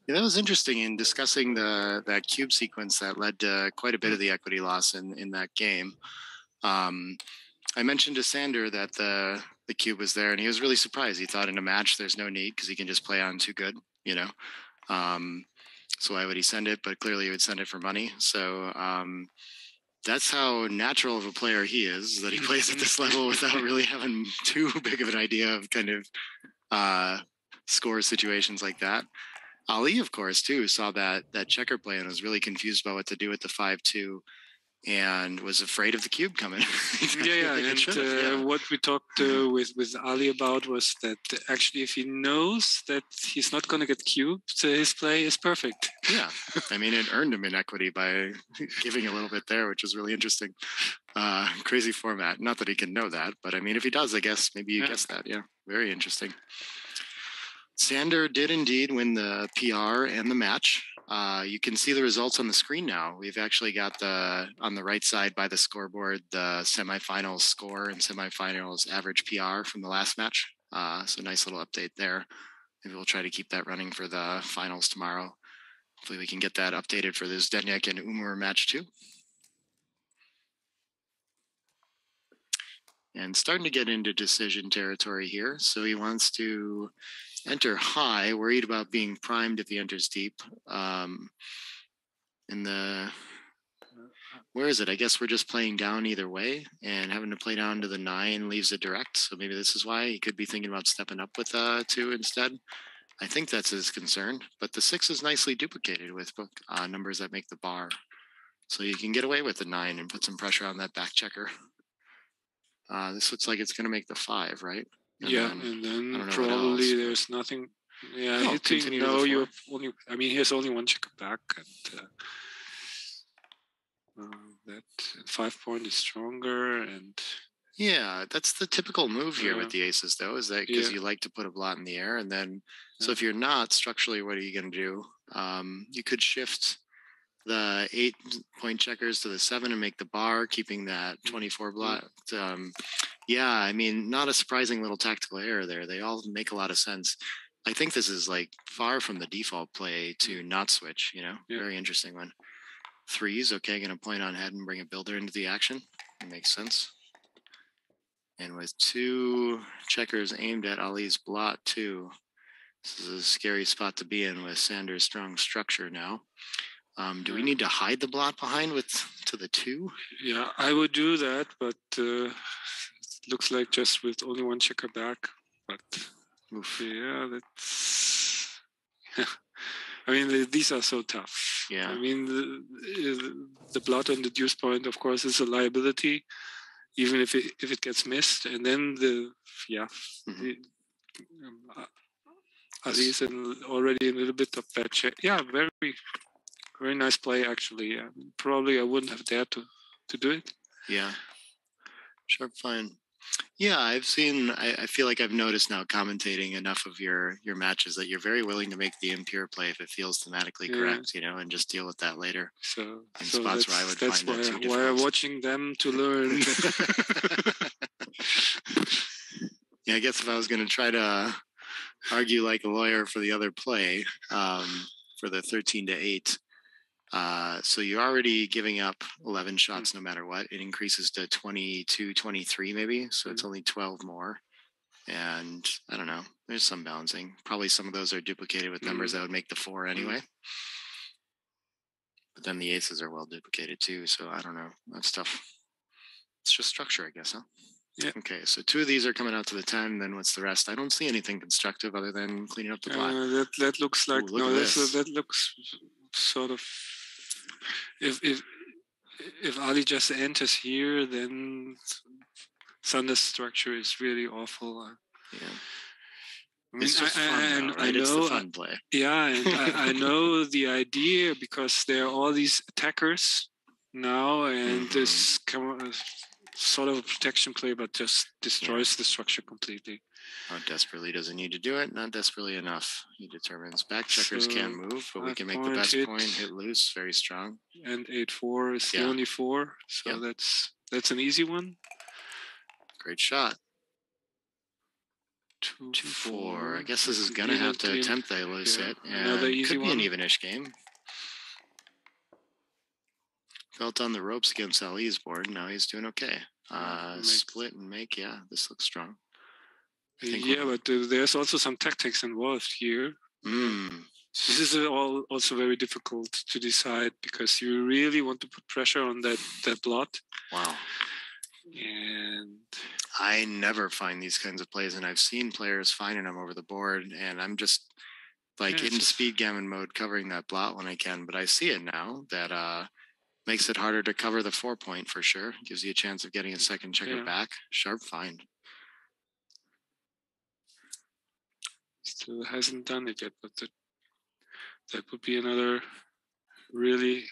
Yeah, that was interesting in discussing that cube sequence that led to quite a bit of the equity loss in that game. I mentioned to Sander that the cube was there, and he was really surprised. He thought in a match there's no need because he can just play on too good, you know. So why would he send it? But clearly he would send it for money. So that's how natural of a player he is, that he plays at this level without really having too big of an idea of kind of score situations like that. Ali, of course, too, saw that checker play and was really confused about what to do with the 5-2 and was afraid of the cube coming. And what we talked with Ali about was that actually if he knows that he's not going to get cubed, his play is perfect. Yeah. I mean, it earned him in equity by giving a little bit there, which is really interesting. Crazy format. Not that he can know that, but I mean, if he does, I guess maybe you guess that. Yeah. Very interesting. Sander did indeed win the PR and the match. You can see the results on the screen now. We've actually got on the right side by the scoreboard, the semifinals score and semifinals average PR from the last match. So nice little update there. Maybe we'll try to keep that running for the finals tomorrow. Hopefully we can get that updated for this Zdeněk and Umur match too. And starting to get into decision territory here. So he wants to enter high, worried about being primed if he enters deep. Where is it? I guess we're just playing down either way, and having to play down to the 9 leaves it direct. So maybe this is why he could be thinking about stepping up with 2 instead. I think that's his concern, but the 6 is nicely duplicated with numbers that make the bar. So you can get away with the 9 and put some pressure on that back checker. This looks like it's going to make the 5, right? And then probably there's nothing. Yeah, you think you have only. I mean, he has only one checker back, and that 5 point is stronger. And yeah, that's the typical move here with the aces, though, is that because you like to put a blot in the air, and then so if you're not structurally, what are you going to do? You could shift the 8 point checkers to the 7 and make the bar, keeping that 24 blot. Yeah, I mean, not a surprising little tactical error there. They all make a lot of sense. I think this is like far from the default play to not switch, Very interesting one. 3s, okay, going to point on head and bring a builder into the action. It makes sense. And with 2 checkers aimed at Ali's blot too. This is a scary spot to be in with Sander's strong structure now. Do we need to hide the blot behind to the 2? Yeah, I would do that, but it looks like just with only one checker back. But yeah, that's. I mean, these are so tough. Yeah. I mean, the blot on the deuce point, of course, is a liability, even if it gets missed, and then Ali's already a little bit of bad check. Yeah, very. Very nice play, actually. Probably I wouldn't have dared to do it. Yeah. Sharp fine. Yeah, I feel like I've noticed now commentating enough of your matches that you're very willing to make the impure play if it feels thematically correct, and just deal with that later. So spots where I would find that too difficult. That's why I'm watching them to learn. Yeah, I guess if I was going to try to argue like a lawyer for the other play, for the 13-8, so you're already giving up 11 shots no matter what. It increases to 22, 23 maybe, so it's only 12 more. And I don't know, there's some balancing. Probably some of those are duplicated with numbers that would make the 4 anyway. But then the aces are well duplicated too, so I don't know. That's tough. It's just structure, I guess, huh? Yeah. Okay, so 2 of these are coming out to the 10, then what's the rest? I don't see anything constructive other than cleaning up the blot. That looks like... that looks sort of... If Ali just enters here, then Sander's structure is really awful. Yeah. I mean, it's just fun, though, right? It's the fun play. Yeah, and I know the idea because there are all these attackers now, and this sort of a protection play, but just destroys the structure completely. How desperately does he need to do it? Not desperately enough, he determines. Back checkers can't move, but we can make the best point, hit loose, very strong. And 8-4 is the only 4, so that's an easy one. Great shot. 2-4. I guess this is going to have to attempt the loose hit. Another easy could be one. an evenish game. Felt on the ropes against Ali's board. Now he's doing okay. Split and make. Yeah, this looks strong. Yeah, but there's also some tactics involved here. This is also very difficult to decide because you really want to put pressure on that blot. Wow. And I never find these kinds of plays, and I've seen players finding them over the board, and I'm just like in speed gammon mode covering that blot when I can, but I see it now that makes it harder to cover the 4-point for sure. Gives you a chance of getting a second checker back. Sharp find. Still hasn't done it yet, but that would be another really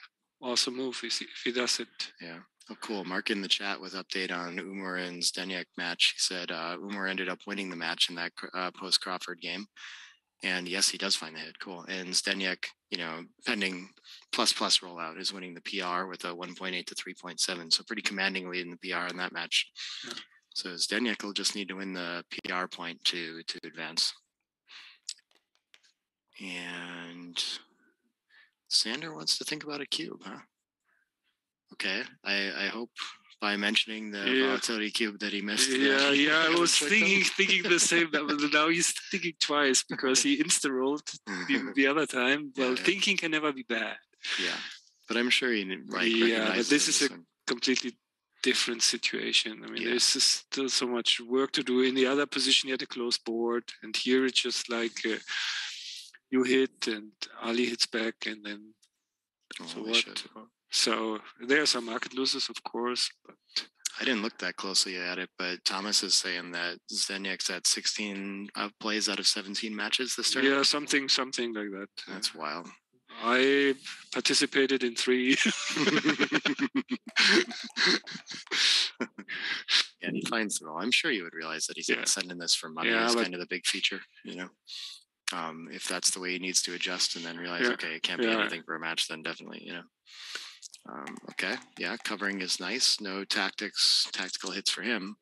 awesome move if he does it. Yeah. Oh, cool. Mark in the chat with update on Umar and Zdeněk match. He said Umar ended up winning the match in that post-Crawford game. And yes, he does find the hit. Cool. And Zdeněk, pending plus rollout, is winning the PR with a 1.8 to 3.7. So pretty commanding lead in the PR in that match. Yeah. So Zdeněk will just need to win the PR point to advance. And Sander wants to think about a cube, huh? Okay. I hope by mentioning the volatility cube that he missed. I was thinking the same. Now he's thinking twice because he insta-rolled the other time. Well, thinking can never be bad. Yeah, but I'm sure he recognizes but this is a completely different situation. I mean, there's still so much work to do. In the other position, you had a close board, and here it's just like you hit and Ali hits back, and then So there are some market losses, of course, but I didn't look that closely at it. But Thomas is saying that Zdeněk's at 16 plays out of 17 matches this turn. Yeah, something like that. That's wild. I participated in 3. And he finds the role. I'm sure you would realize that he's not sending this for money. It's kind of the big feature, if that's the way he needs to adjust and then realize, okay, it can't be anything for a match, then definitely, okay. Yeah. Covering is nice. No tactical hits for him.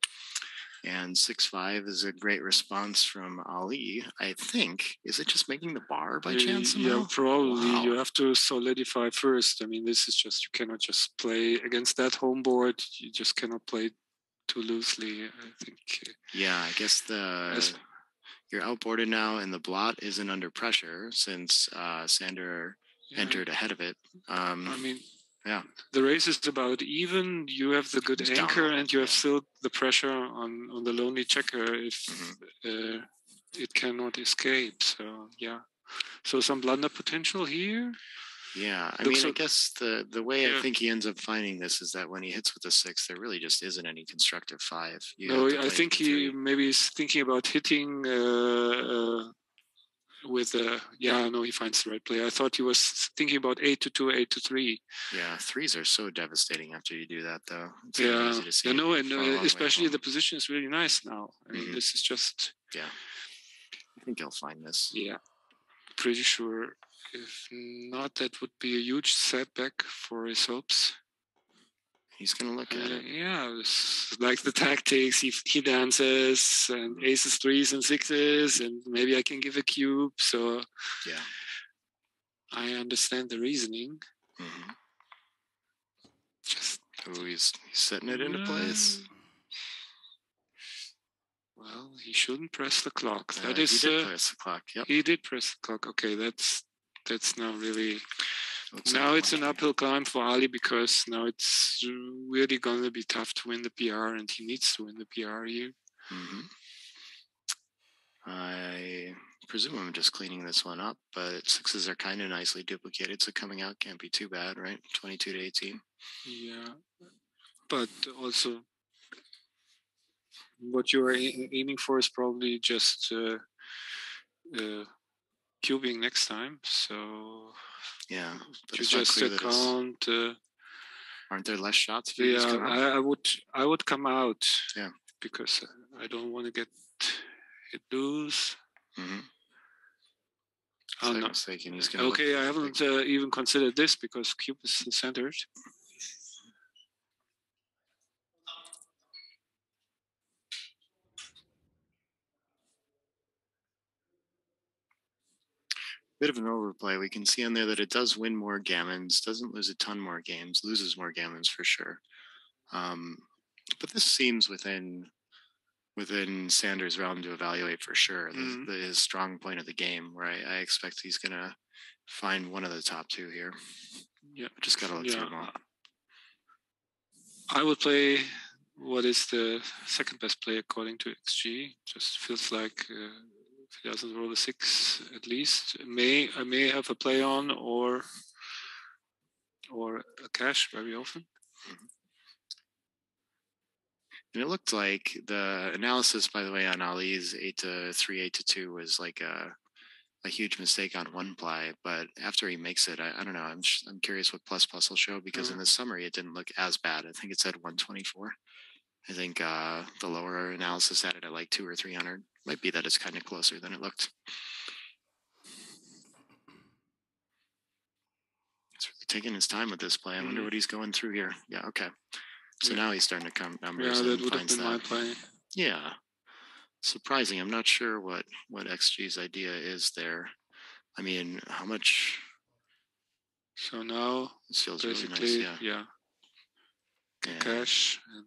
And 6-5 is a great response from Ali. I think, is it just making the bar by chance? Yeah, probably. Wow. You have to solidify first. I mean, this is just, you cannot just play against that home board. You just cannot play too loosely, I think. Yeah, I guess you're outboarded now, and the blot isn't under pressure since Sander entered ahead of it. The race is about even. You have the good anchor, and you have still the pressure on the lonely checker if it cannot escape. So so some blunder potential here. Yeah, I guess the way I think he ends up finding this is that when he hits with a 6, there really just isn't any constructive 5. I think he maybe is thinking about hitting with he finds the right play. I thought he was thinking about 8-2, 8-3. Yeah, 3s are so devastating after you do that, though. It's easy to see especially the position is really nice now. I mean, this is just. Yeah, I think he'll find this. Yeah, pretty sure. If not, that would be a huge setback for his hopes. He's going to look at it. Yeah, like the tactics. He dances and aces, 3s, and 6s, and maybe I can give a cube. So I understand the reasoning. Mm-hmm. He's setting it into place. Well, he shouldn't press the clock. He did press the clock. Yep. He did press the clock. Okay, that's now really. Now it's an uphill climb for Ali because now it's really going to be tough to win the PR, and he needs to win the PR here. Mm-hmm. I presume I'm just cleaning this one up, but 6s are kind of nicely duplicated, so coming out can't be too bad, right? 22-18. Yeah, but also what you are aiming for is probably just cubing next time. So but you just count. Aren't there less shots? I would come out. Yeah, because I don't want to get it loose. Mm-hmm. Okay, I haven't even considered this because cube is centered. bit of an overplay. We can see on there that it does win more gammons, doesn't lose a ton more games, loses more gammons for sure. But this seems within Sanders' realm to evaluate for sure. His strong point of the game, where I expect he's going to find one of the top two here. Yeah, just got to look through them all. I would play what is the second best play according to XG. Just feels like if he doesn't roll a 6 at least, I may have a play on or a cash very often. And it looked like the analysis, by the way, on Ali's 8-3, 8-2 was like a huge mistake on one play. But after he makes it, I don't know. I'm curious what plus will show, because in the summary it didn't look as bad. I think it said 124. I think the lower analysis had it at like 200 or 300. Might be that it's kind of closer than it looked. He's really taking his time with this play. I wonder what he's going through here. Yeah, okay. So now he's starting to count numbers. Yeah, that would have been my play. Yeah. Surprising. I'm not sure what XG's idea is there. I mean, how much? So now this feels really nice. Yeah. Cash and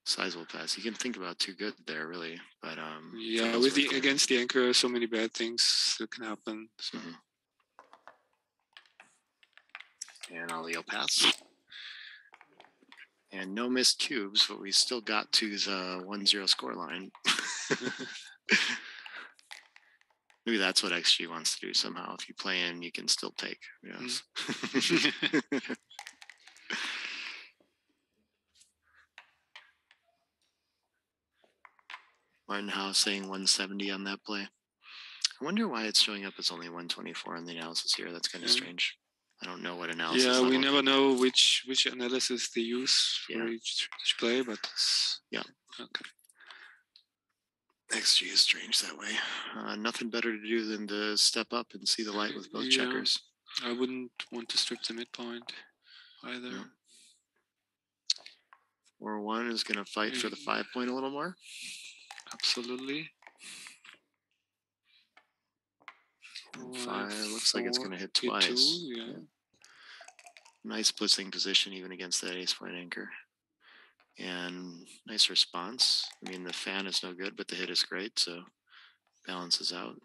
sizable pass. You can think about too good there, really. But yeah, with against the anchor, so many bad things that can happen. So. And Ali will pass. And no missed cubes, but we still got to the 1-0 score line. Maybe that's what XG wants to do somehow. If you play in, you can still take. Yes. Martin House saying 170 on that play. I wonder why it's showing up as only 124 in the analysis here. That's kind of strange. I don't know what analysis. Yeah, we never know which analysis they use for each play, but yeah. Okay. XG is strange that way. Nothing better to do than to step up and see the light with both checkers. I wouldn't want to strip the midpoint either. Yeah. 4-1 is going to fight for the 5 point a little more. Absolutely. 5 looks like it's going to hit twice. Yeah. Nice blitzing position even against that ace point anchor. And nice response. I mean, the fan is no good, but the hit is great, so balances out.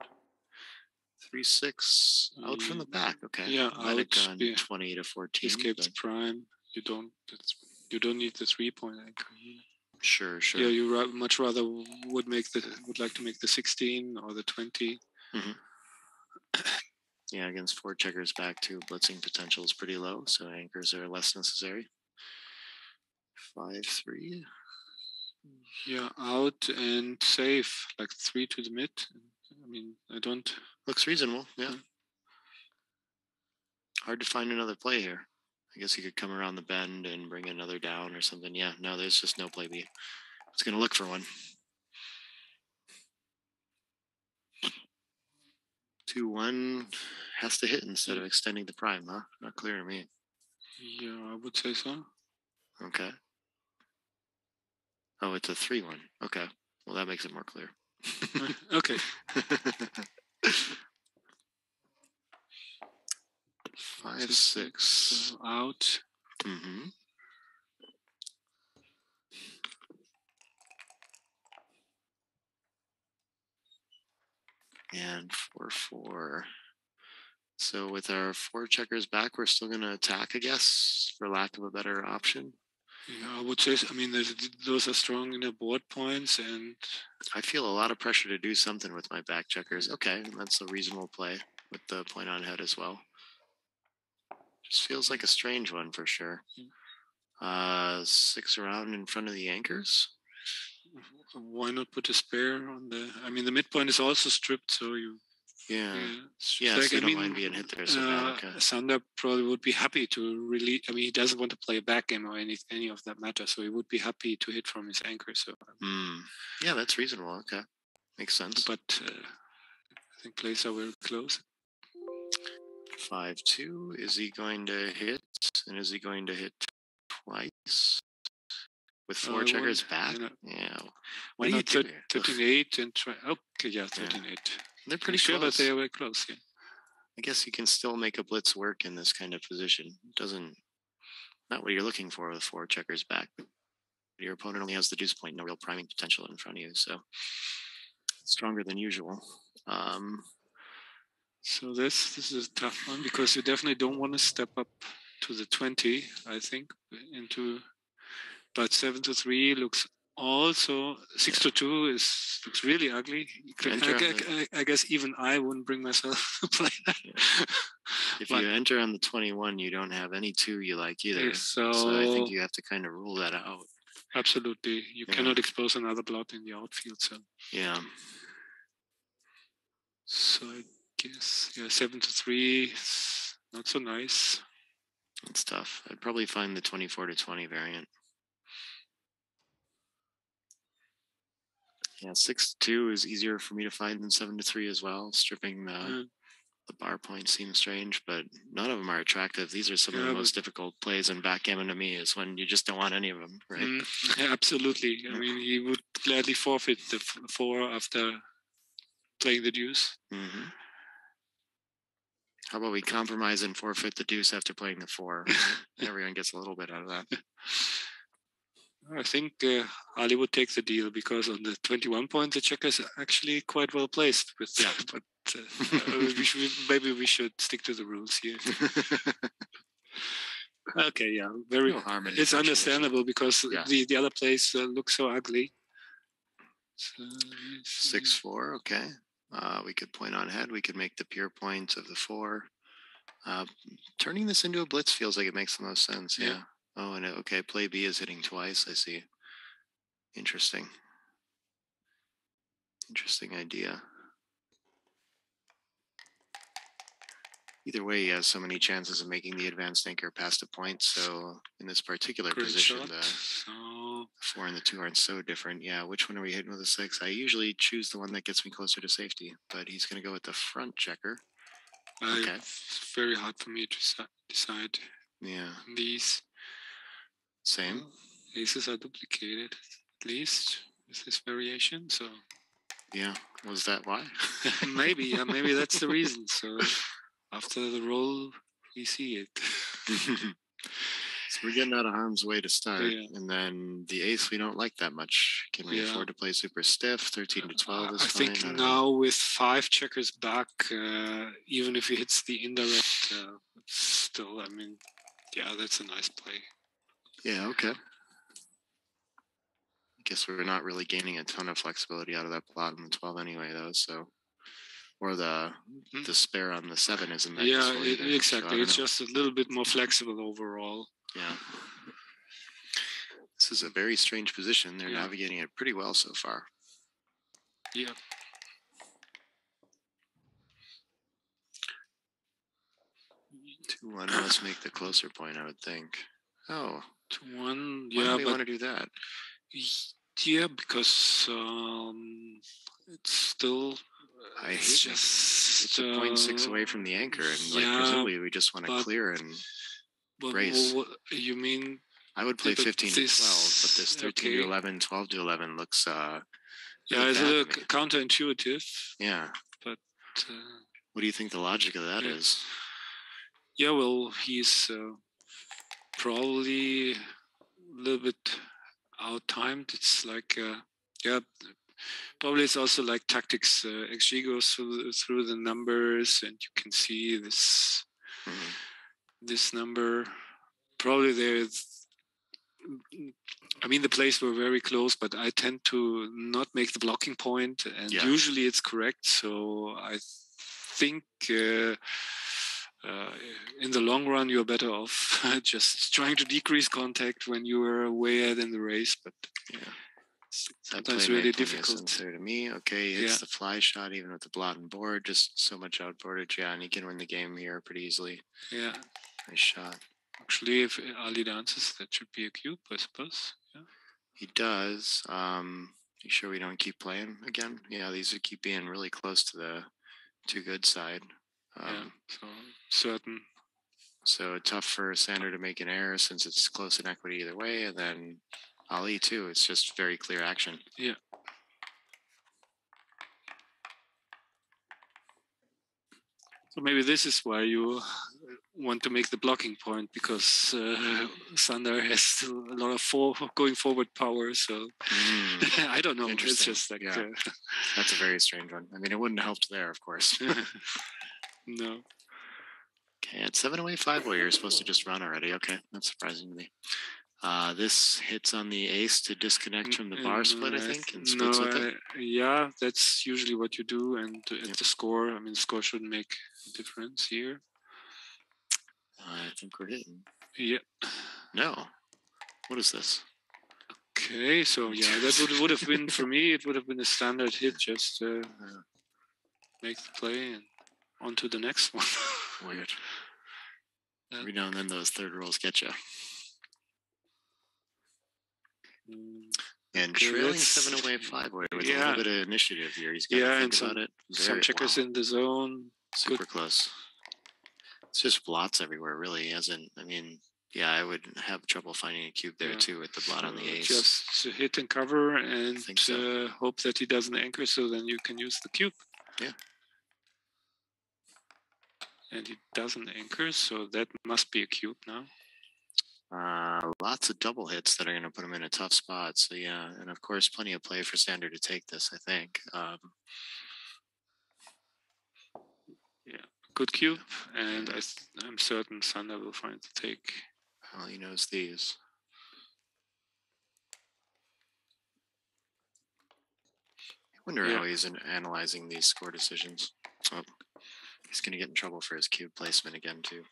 3-6 out from the back. Okay. Yeah, out. 20-14. Escape the prime. You don't need the 3 point anchor. Sure. Yeah, you much rather would like to make the 16 or the 20. Yeah, against 4 checkers back too, blitzing potential is pretty low, so anchors are less necessary. 5-3. Yeah, out and safe, like 3 to the mid. I mean, I don't. Looks reasonable. Yeah. Hard to find another play here. I guess he could come around the bend and bring another down or something. Yeah, no, there's just no play B. It's going to look for one. 2-1 has to hit instead of extending the prime, huh? Not clear to me. Yeah, I would say so. Okay. Oh, it's a 3-1. Okay. Well, that makes it more clear. Okay. 5-6. So out. And 4-4. So with our 4 checkers back, we're still going to attack, I guess, for lack of a better option. Yeah, I would say. I mean, those are strong in the board points, and I feel a lot of pressure to do something with my back checkers. Okay, that's a reasonable play with the point on head as well. Just feels like a strange one for sure. 6 around in front of the anchors. Why not put a spare on the? I mean, the midpoint is also stripped, so you. Yeah. Yeah. Like, so you don't mind being hit there so bad. Okay. Sander probably would be happy to really. I mean, he doesn't want to play a backgammon or any of that matter, so he would be happy to hit from his anchor. So. Yeah, that's reasonable. Okay, makes sense. But I think plays are very close. 5-2. Is he going to hit? And is he going to hit twice? With 4 checkers back? Yeah. Why not 13-8 and try? Okay, yeah, 13-8. They're pretty sure, close. but they are very close. Yeah. I guess you can still make a blitz work in this kind of position. It doesn't, not what you're looking for with 4 checkers back. Your opponent only has the deuce point, no real priming potential in front of you, so stronger than usual. So this is a tough one because you definitely don't want to step up to the 20, I think, but 7-3 looks also 6-2 looks really ugly. I guess even I wouldn't bring myself to play that. Yeah. If you enter on the 21, you don't have any 2 you like either. So I think you have to kind of rule that out. Absolutely. You cannot expose another blot in the outfield. So yeah. So I guess 7-3 is not so nice. It's tough. I'd probably find the 24-20 variant. Yeah, 6-2 is easier for me to find than 7-3 as well. Stripping the bar point seems strange, but none of them are attractive. These are some of the most difficult plays in backgammon to me, is when you just don't want any of them, right? Absolutely. I mean, he would gladly forfeit the 4 after playing the deuce. Mm-hmm. How about we compromise and forfeit the deuce after playing the 4? Everyone gets a little bit out of that. I think Ali would take the deal because on the 21 point, the checker is actually quite well placed. But maybe we should stick to the rules here. Okay, yeah, very. No harm in it's understandable because the other plays look so ugly. So, 6-4, okay. We could point on head. We could make the pure point of the 4. Turning this into a blitz feels like it makes the most sense. Yeah. Oh, and okay, play B is hitting twice. I see. Interesting idea. Either way, he has so many chances of making the advanced anchor past a point. So in this particular position, the 4 and the 2 aren't so different. Yeah, which one are we hitting with a 6? I usually choose the one that gets me closer to safety, but he's going to go with the front checker. Okay. It's very hard for me to decide. Yeah. These. Same. Aces are duplicated, at least, with this variation. So. Yeah. Was that why? Maybe that's the reason. So after the roll, we see it. So we're getting out of harm's way to start, and then the ace we don't like that much. Can we afford to play super stiff? 13-12 is fine. I think now with 5 checkers back, even if he hits the indirect, still, I mean, that's a nice play. Yeah, okay. I guess we're not really gaining a ton of flexibility out of that plot on the 12 anyway, though, so. Or the spare on the 7 isn't that useful either. Exactly. So it's just a little bit more flexible overall. Yeah. This is a very strange position. They're navigating it pretty well so far. Yeah. 2-1. Let's make the closer point, I would think. Oh. 2-1. Why do we want to do that? Yeah, because it's still. It's a 0.6 away from the anchor, and presumably we just want to clear and brace. What you mean? I would play 15-12, but this 13-11, 12-11 looks. It's a little counterintuitive. Yeah, but what do you think the logic of that is? Yeah, well, he's probably a little bit out-timed. It's like probably it's also like tactics. XG goes through the numbers, and you can see this this number. Probably there's. I mean, the plays were very close, but I tend to not make the blocking point, and usually it's correct. So I think in the long run, you're better off just trying to decrease contact when you are way ahead in the race. But sometimes really difficult. To me, okay, it's the fly shot, even with the blot and board, just so much outboardage. Yeah, and he can win the game here pretty easily. Yeah, nice shot. Actually, if Ali dances, that should be a cube, I suppose. Yeah. He does. You sure we don't keep playing again? Yeah, these would keep being really close to the too good side. So certain. So tough for Sander to make an error since it's close in equity either way, and then Ali too. It's just very clear action. Yeah. maybe this is why you want to make the blocking point, because Sander has still a lot of going forward power. So I don't know. It's just like that's a very strange one. I mean, it wouldn't have helped there, of course. No. Okay, at 7 away 5 away, you're supposed to just run already. Okay, that's surprising to me. This hits on the ace to disconnect from the bar split, I think, and splits with it. Yeah, that's usually what you do. And at the score, I mean, the score shouldn't make a difference here. I think we're hitting. Yeah. No. What is this? Okay, so yeah, that would have been, for me, it would have been a standard hit, just to make the play and on to the next one. Weird. Every now and then those third rolls get you. And trailing 7 away 5 away with a little bit of initiative here. He's got to think about it. Some checkers in the zone. Super close. It's just blots everywhere, really. I would have trouble finding a cube there too with the blot on the ace. Just hit and cover and hope that he doesn't anchor, so then you can use the cube. Yeah. And he doesn't anchor, so that must be a cube now. Lots of double hits that are going to put him in a tough spot. So yeah, and of course, plenty of play for Sander to take this, I think. Good cube, and I'm certain Sander will find the take. Well, he knows these. I wonder how he's analyzing these score decisions. Oh, he's going to get in trouble for his cube placement again, too.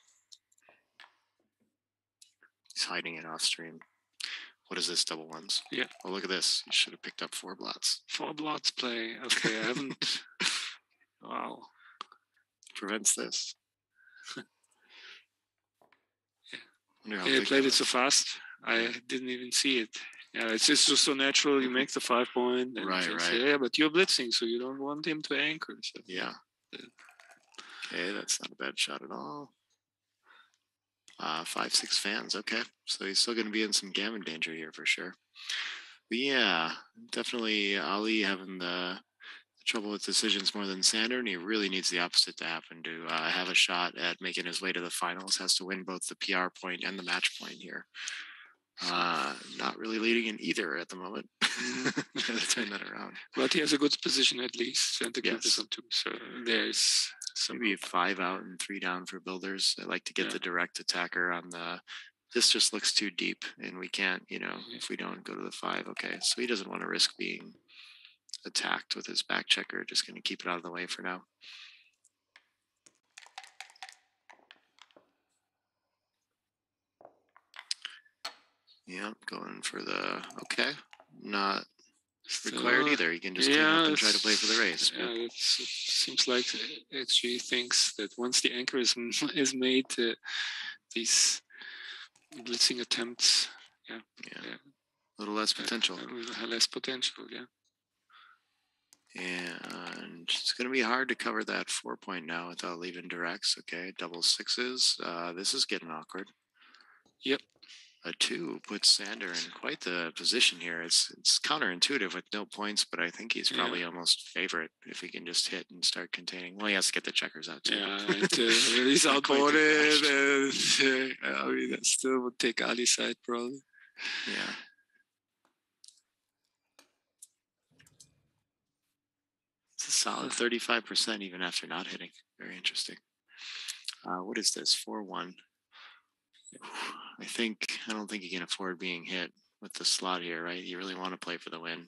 He's hiding it off stream. What is this, double ones? Yeah. Oh, look at this. You should have picked up 4 blots. 4 blots play. Okay, I haven't. Wow. Prevents this. He played it so fast. I didn't even see it. Yeah, it's just so natural. You make the 5 point. And right. Yeah, but you're blitzing, so you don't want him to anchor. So. Yeah. Okay, that's not a bad shot at all. 5-6 fans. Okay, so he's still going to be in some gammon danger here for sure. But yeah, definitely Ali having the trouble with decisions more than Sander, and he really needs the opposite to happen to have a shot at making his way to the finals. Has to win both the PR point and the match point here. Not really leading in either at the moment. Gotta turn that around. But he has a good position at least, and the cube is on 2. So there's maybe 5 out and 3 down for builders. I like to get the direct attacker on the. This just looks too deep, and we can't. If we don't go to the 5, okay. So he doesn't want to risk being attacked with his back checker. Just going to keep it out of the way for now. Yep, going for the not required either. You can just clean up and try to play for the race. Yeah, it seems like HG thinks that once the anchor is made, these blitzing attempts, a little less potential. Less potential, yeah. And it's going to be hard to cover that 4 point now without leaving directs. Okay, double 6s. This is getting awkward. Yep. A 2 puts Sander in quite the position here. It's counterintuitive with no points, but I think he's probably almost favorite if he can just hit and start containing. Well, he has to get the checkers out too. Yeah, he's outboarded. I mean, that still would take Ali's side probably. Yeah. It's a solid 35% even after not hitting. Very interesting. What is this? 4-1. I don't think he can afford being hit with the slot here, right? You really want to play for the win.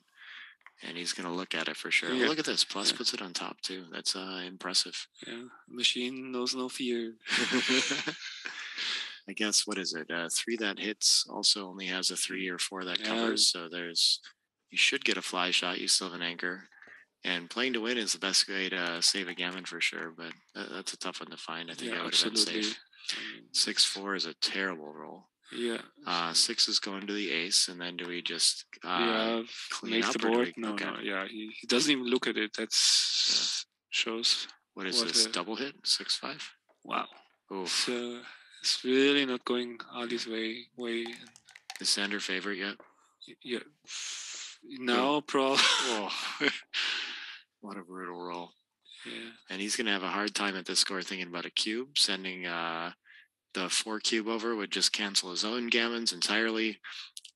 And he's going to look at it for sure. Yeah. Oh, look at this. Plus puts it on top, too. That's impressive. Yeah. Machine knows no fear. I guess, what is it? 3 that hits also only has a 3 or 4 that covers. So you should get a fly shot. You still have an anchor. And playing to win is the best way to save a gammon for sure. But that's a tough one to find. I think I would have been safe. 6-4 is a terrible roll. Yeah. 6 is going to the ace, and then do we just clean make up the board? No. Yeah, he doesn't even look at it. That's shows. What is this? Double hit? 6-5? Wow. So it's really not going Ali's way. Is Sander favorite yet? Yeah. No, probably. What a brutal roll. Yeah. And he's going to have a hard time at this score thinking about a cube. Sending the 4 cube over would just cancel his own gammons entirely.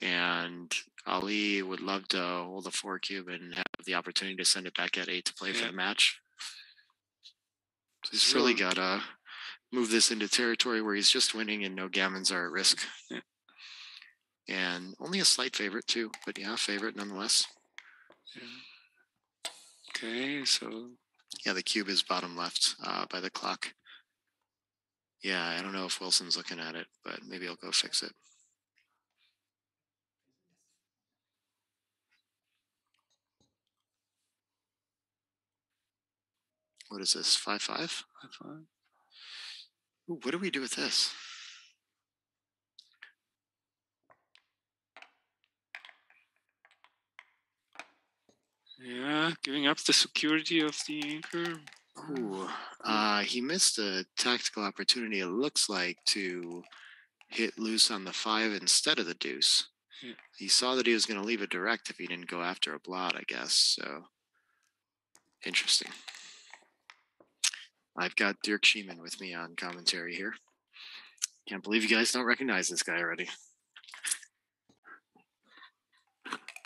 And Ali would love to hold the 4 cube and have the opportunity to send it back at 8 to play for the match. So he's really got to move this into territory where he's just winning and no gammons are at risk. Yeah. And only a slight favorite too, but yeah, favorite nonetheless. Yeah. Okay, so... Yeah, the cube is bottom left by the clock. Yeah, I don't know if Wilson's looking at it, but maybe I'll go fix it. What is this, 5-5? 5-5. Ooh, what do we do with this? Yeah, giving up the security of the anchor. Ooh, he missed a tactical opportunity, it looks like, to hit loose on the 5 instead of the deuce. Yeah. He saw that he was going to leave it direct if he didn't go after a blot, I guess. So, interesting. I've got Dirk Schiemann with me on commentary here. Can't believe you guys don't recognize this guy already.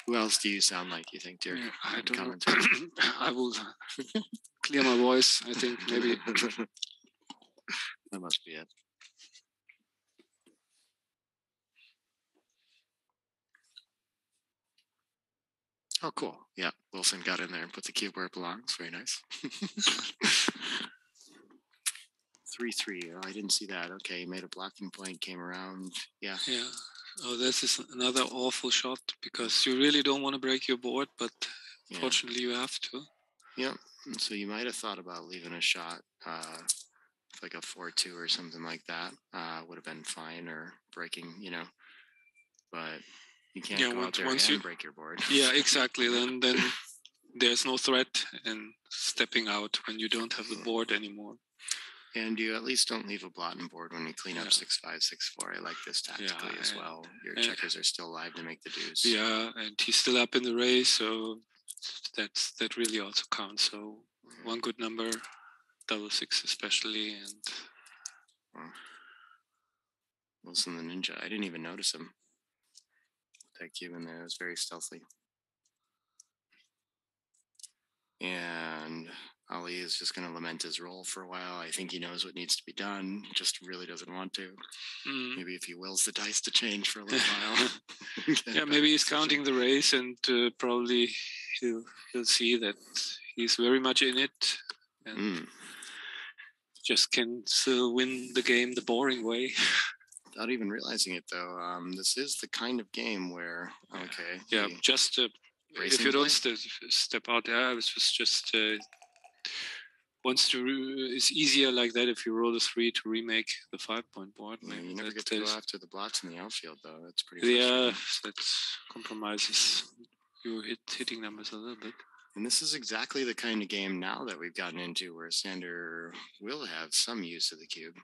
Who else do you sound like, you think, Dirk? Yeah, I don't know. I will clear my voice, I think, maybe. That must be it. Oh, cool. Yeah, Wilson got in there and put the cube where it belongs. Very nice. 3-3. Oh, I didn't see that. Okay, he made a blocking point, came around. Yeah. Yeah. Oh, this is another awful shot because you really don't want to break your board, but fortunately you have to. Yeah. And so you might have thought about leaving a shot, like a 4-2 or something like that. Would have been fine, or breaking, but you can't go out there and break your board. Yeah, exactly. Then there's no threat in stepping out when you don't have the board anymore. And you at least don't leave a blotting board when you clean up 6-5, 6-4. I like this tactically as well. Your checkers are still alive to make the deuce. Yeah, and he's still up in the race, so that really also counts. So one good number, 6 especially, and Wilson the Ninja. I didn't even notice him. That cube in there was very stealthy. And Ali is just going to lament his role for a while. I think he knows what needs to be done, just really doesn't want to. Maybe if he wills the dice to change for a little while. Yeah, maybe he's counting the race, and probably he'll see that he's very much in it and just can still win the game the boring way. Without even realizing it, though, this is the kind of game where, just if you don't step out there, this was just it's easier like that if you roll a 3 to remake the 5-point board. Yeah, you never get to go after the blots in the outfield, though. That's pretty frustrating. Yeah, that compromises your hitting numbers a little bit. And this is exactly the kind of game now that we've gotten into where Sander will have some use of the cube.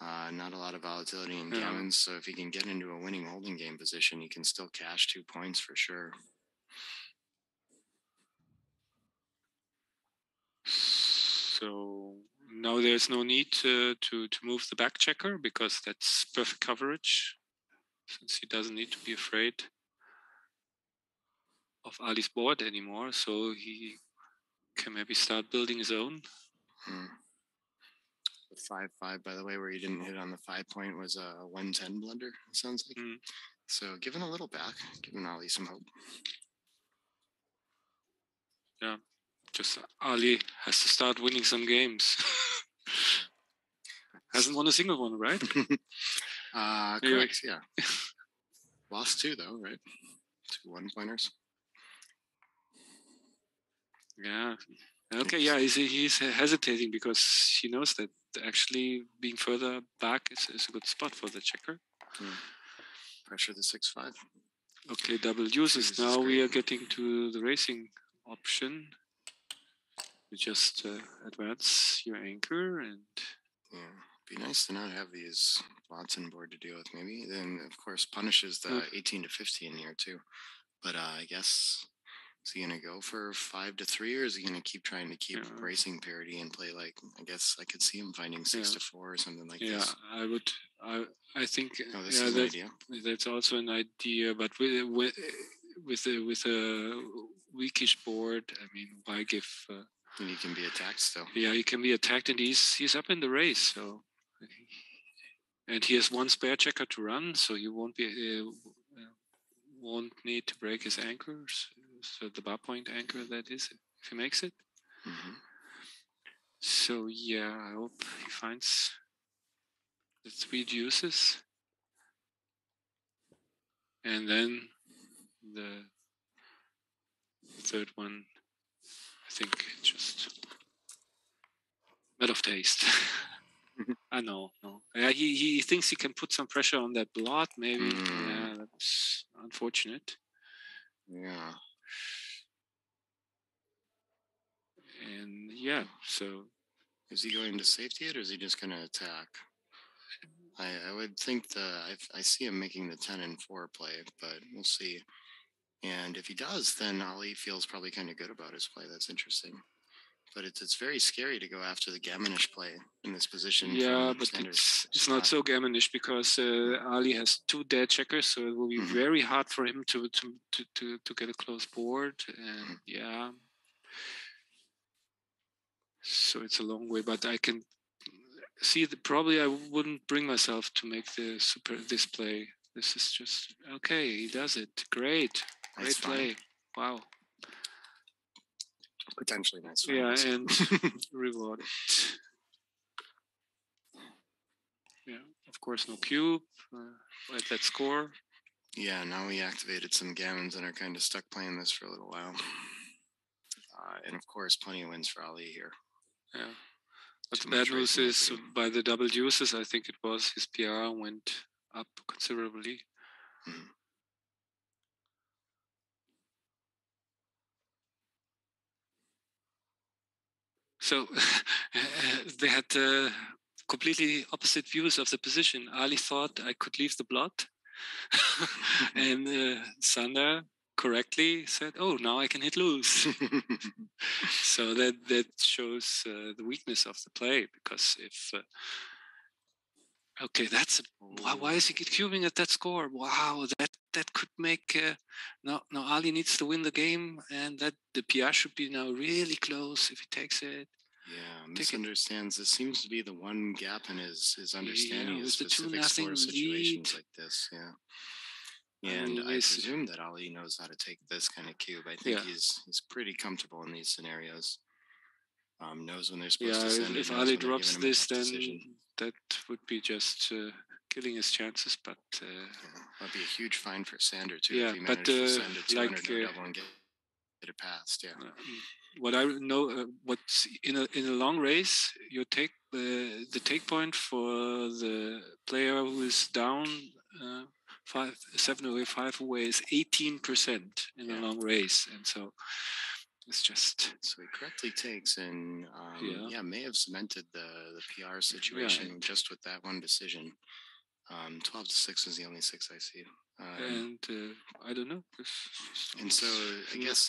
Not a lot of volatility in gammons, so if he can get into a winning holding game position, he can still cash 2 points for sure. So now there's no need to move the back checker because that's perfect coverage, since he doesn't need to be afraid of Ali's board anymore. So he can maybe start building his own. The 5-5, by the way, where you didn't hit on the 5-point was a 110 blunder, it sounds like. So giving a little back, giving Ali some hope. Yeah, just Ali has to start winning some games. Hasn't won a single one, right? Correct, yeah. Lost 2, though, right? 2 1-pointers. Yeah. Okay, yeah, he's hesitating because he knows that actually being further back is a good spot for the checker. Pressure the 6-5. Okay, double uses. Now we are getting to the racing option. You just advance your anchor and... Yeah, be nice to not have these blots on board to deal with, maybe. Then, of course, punishes the 18 to 15 here, too. But I guess Is he going to go for 5-3, or is he going to keep trying to keep racing parity and play like, I guess I could see him finding 6-4 or something like this. Yeah, I think this is an idea. That's also an idea, but with a weakish board, I mean, why give... and he can be attacked still. Yeah, he can be attacked, and he's up in the race, so... And he has one spare checker to run, so you won't need to break his anchors. So the bar point anchor, that is, if he makes it. Mm-hmm. So yeah, I hope he finds the 3 deuces. And then the third one, I think, just bit of taste. I know. He thinks he can put some pressure on that blot, maybe. Yeah, that's unfortunate. Yeah. And yeah, so... Is he going to safety it, or is he just going to attack? I would think I see him making the 10-4 play, but we'll see. And if he does, then Ali feels probably kind of good about his play. That's interesting. But it's very scary to go after the gammonish play in this position. Yeah, but it's not so gammonish because Ali has 2 dead checkers, so it will be very hard for him to get a close board. And yeah, so it's a long way. But I can see that probably I wouldn't bring myself to make this play. This is just okay. He does it. Great play. Wow. Potentially nice. Yeah, and reward it. Yeah, of course, no cube at that score. Yeah, now we activated some gammons and are kind of stuck playing this for a little while. And of course, plenty of wins for Ali here. Yeah, but the bad news is by the double deuces, I think it was, his PR went up considerably. Mm-hmm. So they had completely opposite views of the position. Ali thought I could leave the blot, and Sander correctly said, "Oh, now I can hit loose." So that shows the weakness of the play, because if okay, that's why is he cubing at that score? Wow, that could make now Ali needs to win the game, and that the PR should be now really close if he takes it. Yeah, misunderstands. This seems to be the one gap in his understanding of specific score situations like this. Yeah, and I presume that Ali knows how to take this kind of cube. I think he's pretty comfortable in these scenarios. Knows when they're supposed to send. If Ali drops this, then that would be just killing his chances. But that'd be a huge fine for Sander too. If he managed to send a 200 double and get it past. Yeah. What I know, what's in a long race, you take the take point for the player who is down 7 away, 5 away is 18% in a long race, and so it's just. So he correctly takes, and may have cemented the PR situation just with that one decision. 12-6 is the only 6 I see. And I don't know. And so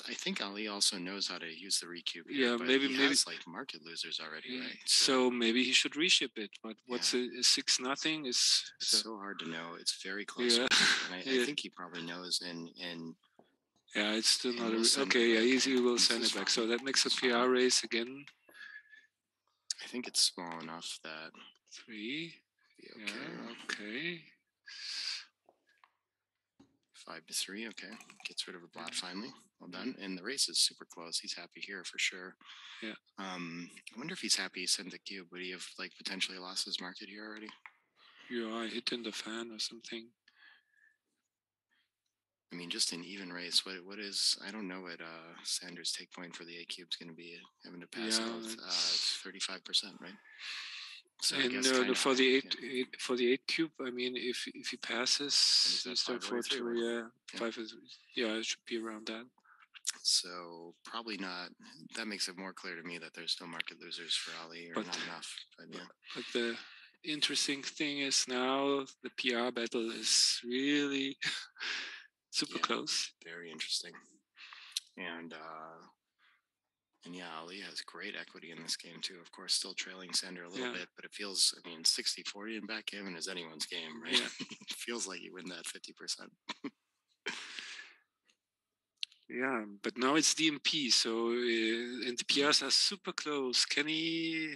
I think Ali also knows how to use the recube. Yeah, but maybe has like market losers already, right? So maybe he should reship it. But what's a 6-0 is so hard to know. It's very close. Yeah. And I think he probably knows. And yeah, it's still not okay. Yeah, he will send it back. So that makes a PR race again. I think it's small enough that 3. Okay. Yeah, okay. 5-3, okay. Gets rid of a blot finally. Well done. And the race is super close. He's happy here for sure. Yeah. I wonder if he's happy he sent the cube. Would he have like potentially lost his market here already? Yeah, I hit in the fan or something. I mean, just an even race. What is? I don't know what Sander's take point for the A cube is going to be. Having to pass out 35%, right? So and for the 8 cube, I mean, if he passes, he's 5 is it should be around that. So probably not. That makes it more clear to me that there's no market losers for Ali, or not enough. But the interesting thing is now the PR battle is really super close. Very interesting. And And yeah, Ali has great equity in this game too. Of course, still trailing Sander a little bit, but it feels, 60-40 in backgammon is anyone's game, right? Yeah. It feels like you win that 50%. Yeah, but now it's DMP, so and the PRs are super close. Can he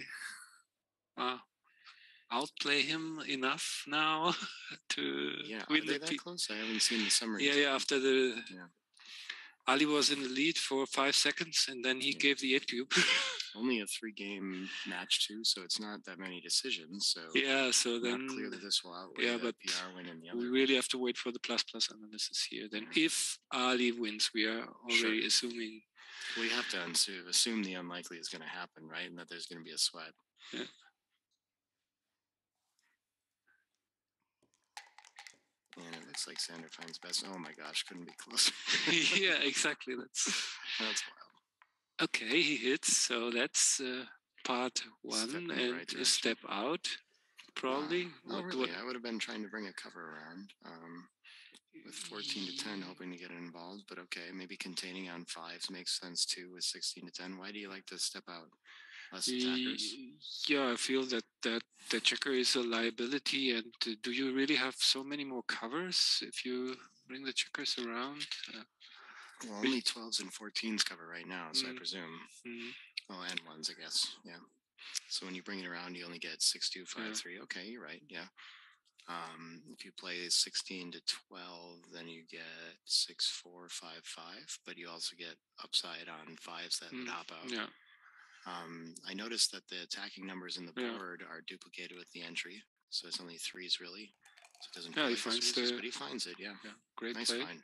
outplay him enough now to win are they that close? I haven't seen the summary. Yeah, after Ali was in the lead for 5 seconds, and then he gave the 8 cube. Only a 3-game match too, so it's not that many decisions. So so then not clear that this will outweigh the PR win in the other. We really have to wait for the plus analysis here. Then, if Ali wins, we are already assuming. We have to assume the unlikely is going to happen, right? And that there's going to be a sweat. Yeah. And it looks like Sander finds best. Oh my gosh, couldn't be closer. Yeah, exactly. That's wild. Okay, he hits. So that's part 1 and a step out, probably. Wow. Really? I would have been trying to bring a cover around with 14 to 10, hoping to get it involved. But okay, maybe containing on 5s makes sense too with 16 to 10. Why do you like to step out? Less attackers? Yeah, I feel that the checker is a liability. And do you really have so many more covers if you bring the checkers around? Well, only 12s and 14s cover right now, so I presume. Oh, and 1s, I guess. Yeah. So when you bring it around, you only get 6-2, 5-3. Okay, you're right. Yeah. If you play 16 to 12, then you get 6-4, 5-5, but you also get upside on 5s that would hop out. Yeah. I noticed that the attacking numbers in the board are duplicated with the entry, so it's only 3s really. So it doesn't. Yeah, he finds but he finds it. Yeah. Great nice play. Find.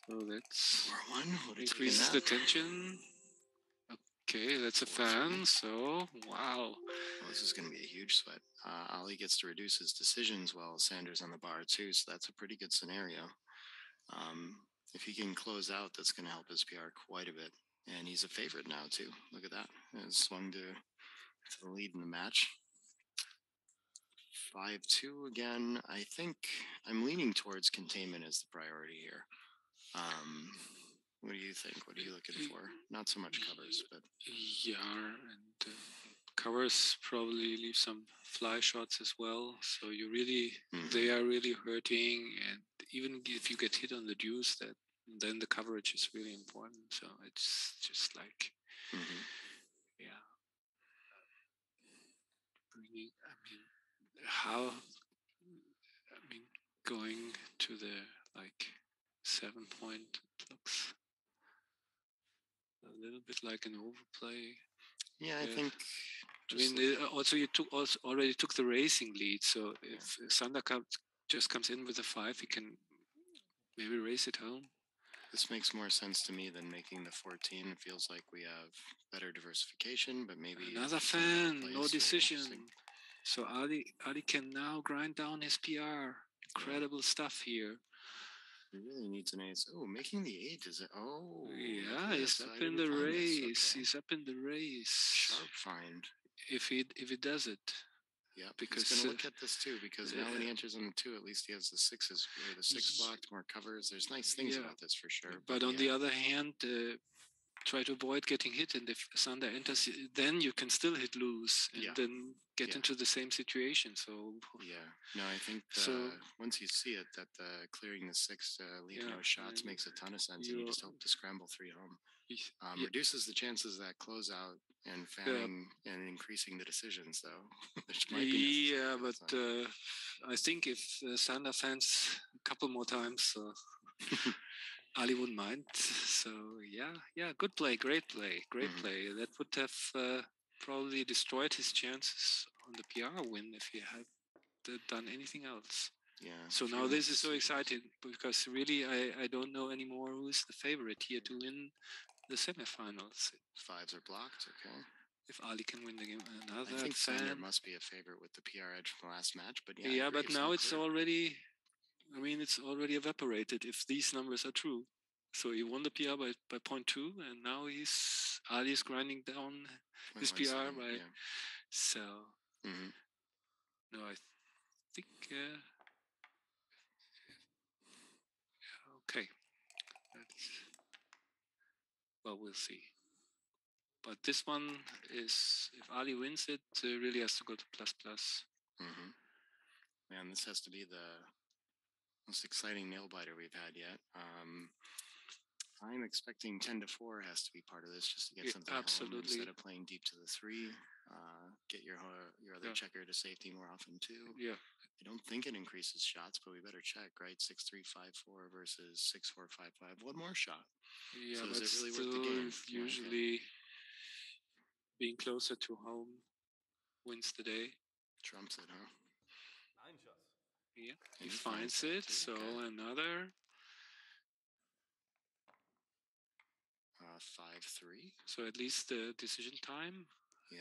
So that's 4-1 increases the tension. Okay, that's a fan. So wow. Well, this is going to be a huge sweat. Ali gets to reduce his decisions while Sander's on the bar too, so that's a pretty good scenario. If he can close out, that's going to help his PR quite a bit. And he's a favorite now too. Look at that. He's swung to the lead in the match. 5-2 again. I think I'm leaning towards containment as the priority here. What do you think? What are you looking for? Not so much covers, but and covers probably leave some fly shots as well. So you really, they are really hurting, and even if you get hit on the deuce, then the coverage is really important. So it's just like, bringing. Going to the 7-point looks a little bit like an overplay. Yeah, I think. Also you already took the racing lead. So if Sander just comes in with a 5, he can maybe race it home. This makes more sense to me than making the 14. It feels like we have better diversification, but maybe another fan, no decision. So Ali can now grind down his PR. Incredible stuff here. He really needs an ace. Oh, making the 8 is it? Oh, yeah, he's up in the race. He's up in the race. Sharp find. If he does it. Yeah, because he's going to look at this too. Because now when he enters on the 2, at least he has the 6s. Or the 6 blocked, more covers. There's nice things about this for sure. But on the other hand, try to avoid getting hit, and if Sander enters, then you can still hit loose and then get into the same situation. So no, I think once you see it, that clearing the 6 to leave no shots makes a ton of sense, and you just hope to scramble 3 home. Reduces the chances that close out and fanning and increasing the decisions, though. But I think if Sander fans a couple more times, Ali wouldn't mind. So good play, great play. That would have probably destroyed his chances on the PR win if he had done anything else. Yeah. So now this is so exciting because really I don't know anymore who is the favorite here to win the semifinals. 5s are blocked. Okay. If Ali can win the game, another I think fan. Sander must be a favorite with the PR edge from the last match, but but now it's already. It's already evaporated if these numbers are true. So he won the PR by 0.2, and now Ali is grinding down his PR by. So. No, I think. Okay. Well, we'll see. But this one is, if Ali wins it, really has to go to plus plus. Mm-hmm. Man, this has to be the most exciting nail biter we've had yet. I'm expecting 10-4 has to be part of this just to get something home instead of playing deep to the 3. Get your other checker to safety more often too. Yeah. I don't think it increases shots, but we better check, right? 6-3, 5-4 versus 6-4, 5-5. One more shot. Yeah, so but is it really worth the game? Usually being closer to home wins the day. Trumps it, huh? 9 shots. Yeah, he finds it. So another 5-3. So at least the decision time,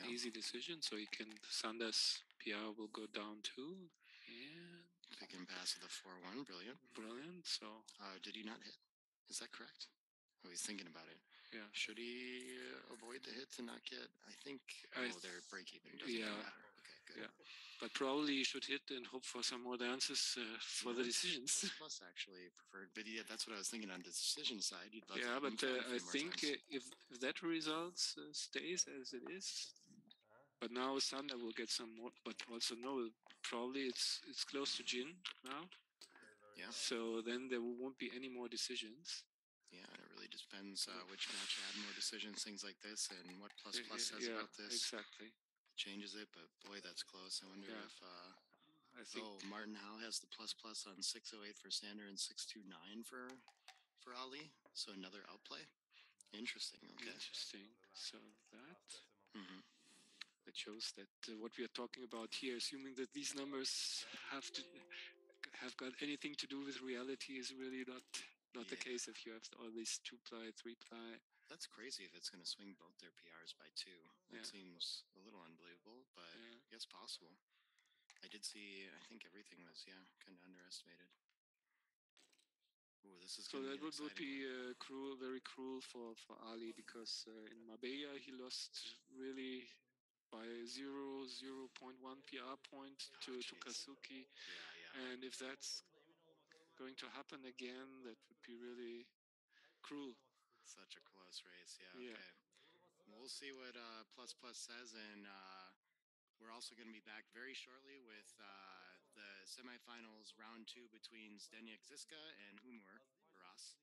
easy decision. So he can Sanders PR will go down too. And pick and pass with a 4-1. Brilliant. So did he not hit? Is that correct? Oh, he's thinking about it. Yeah. Should he avoid the hit to not get? I think. They're break even. Doesn't matter. Okay, good. Yeah, but probably you should hit and hope for some more dances for the decisions. Plus, actually preferred. But yeah, that's what I was thinking on the decision side. You'd love yeah, but I think if that results stays as it is, but now Sander will get some more. But also no, probably it's close to Jin now. Yeah. So then there won't be any more decisions. Yeah, and it really depends which match had more decisions, things like this, and what plus says about this. Exactly. It changes it, but boy, that's close. I wonder if. I think. Martin Howe has the plus on 608 for Sander and 629 for Ali. So another outplay. Interesting. Okay. Interesting. So that. Mm-hmm. It shows that what we are talking about here, assuming that these numbers have got anything to do with reality, is really not the case if you have all these 2-ply, 3-ply. That's crazy if it's going to swing both their PRs by 2. That seems a little unbelievable, but I guess possible. I did see, I think everything was, kind of underestimated. Ooh, this is so that would be very cruel for Ali, because in Marbella he lost really by 0.1 PR point to Kazuki. And if that's going to happen again, that would be really cruel. Such a close race, okay. We'll see what plus says, and we're also going to be back very shortly with the semifinals round 2 between Zdeněk Ziska and Umur Baras.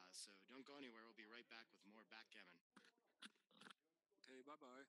So don't go anywhere. We'll be right back with more Backgammon. Okay, bye-bye.